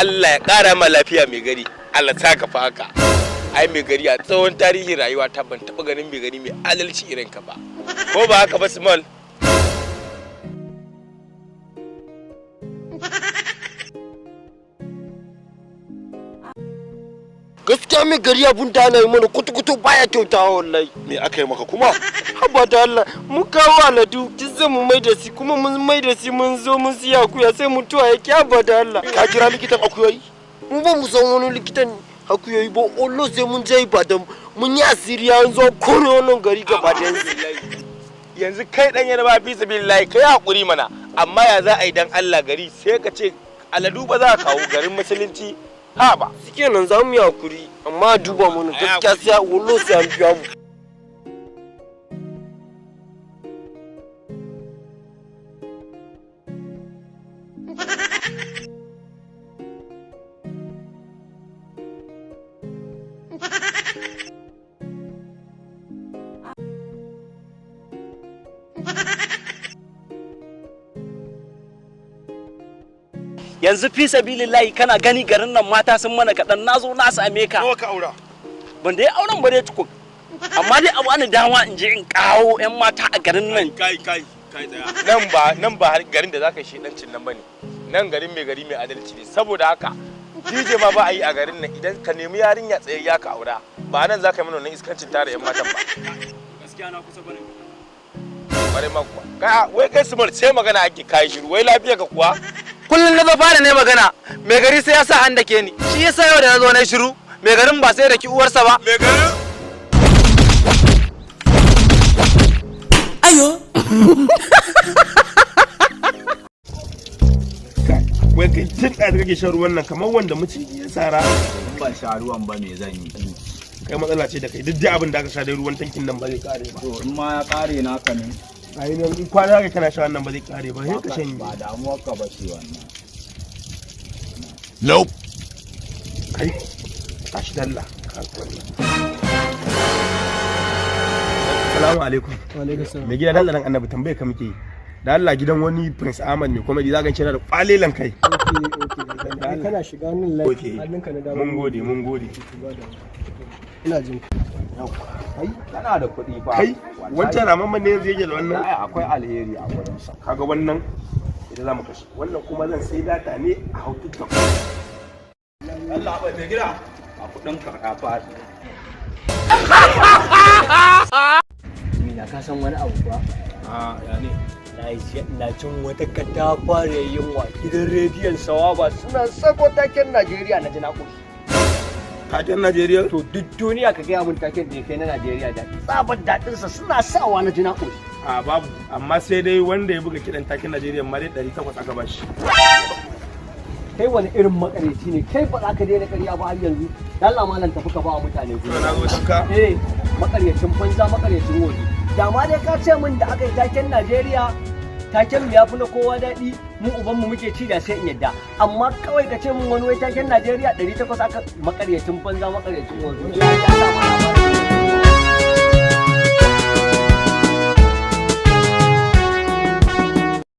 Allah ya ƙara ma lafiya mai gari. Allah ta ka fa haka. Ai mai gari a tsawon tarihin rayuwa ta ban taɓa ganin mai gari mai adalci irin ka ba. Ko ba haka ba Small? Gaskiya mai gari abun da ana yi mana kutu-kutu baya kyautawa wallahi. Me aka yi maka kuma? Haba da Allah, mun kawo aladu, kin zai mu mai da shi kuma mun mai da shi mun zo mun siya akuya sai mutuwa yake haba da Allah. Ka kira likitan akuyoyi? Mu ba mu san wani likitan akuyoyi ba, Allah sai mun je Ibadan mun yi asiri an zo kone wannan gari gaba da yanzu kai dan yana ba fi sabilillahi kai hakuri mana, amma ya za a yi dan Allah gari sai ka ce aladu ba za ka kawo garin musulunci ha ba. Suke nan za mu yi hakuri amma duba mana gaskiya sai Allah sai an biya mu. Yanzu fi sabilillahi kana gani garin nan mata sun mana kaɗan nazo na same ka. Nawa ka aura? Ban dai auren ba dai tukun. Amma dai abu ana dama in je in kawo 'yan mata a garin nan. Kai tsaya. Nan ba garin da zaka shi dancin nan bane. Nan garin mai gari mai adalci ne. Saboda haka DJ ma ba a yi a garin nan idan ka nemi yarinya tsayayya ka aura. Ba nan zaka yi mana wannan iskancin tare 'yan matan ba. Gaskiya na kusa bane. Bare ma kuwa. Wai kai Small sai magana ake kai shiru. Wai lafiya ka kuwa? Kullum na zo fara ne magana mai gari sai ya sa an dake ni shi yasa yau da na zo na shiru mai garin ba sai da ki uwarsa ba Mai garin? ayo Wai kai tun da kake shan ruwan nan kamar wanda maciji ya sara. Ban sha ruwan ba me zan yi. Kai matsala ce da kai duk da abin da aka sha dai ruwan tankin nan ba zai kare ba. To in ma ya kare naka ne. Ai ne in kwana ka kana sha wannan ba zai kare ba sai ka shanye. Ba damuwar ka ba ce wannan. Nope. Kai tashi dalla. Assalamu alaikum. Wa alaikum salam. Me gida dan annabi tambaye ka muke yi. Da Allah gidan wani Prince Ahmad ne comedy za ka ce da kwalelan kai. Kana shiga nan Okay. hannunka na dama. Mun gode. Ina jin ka. Kai kana da kuɗi fa. Kai wancan ramamman ne zai yi da wannan. Ai akwai alheri a gurin sa. Kaga wannan idan za mu kashe. Wannan kuma zan sai data ne a hau TikTok. Allah ba mai gida. A kuɗin ka ka faɗi. Mina ka san wani abu ba? Ya ne. Na cin wata katafare yunwa gidan rediyon Sawaba suna sako taken Najeriya na jina koshi. Taken Najeriya? To duk duniya ka gaya mun taken da ya kai na Najeriya da tsabar daɗinsa suna sawa na jina koshi. A babu, amma sai dai wanda ya buga kiɗan taken Najeriya ma dai 800 aka bashi. Kai wani irin makareci ne, kai ba za ka daina ƙarya ba har yanzu. Allah malam tafi ka ba wa mutane Kuma na zo ka. makaryacin banza makaryacin woji. Da ma dai ka ce min da aka yi taken Najeriya, taken mu ya fi na kowa daɗi, mu ubanmu muke ci da sai in yadda. Amma kawai ka ce min wani wai taken Najeriya 800 aka makaryacin banza makaryacin woji. Ya sa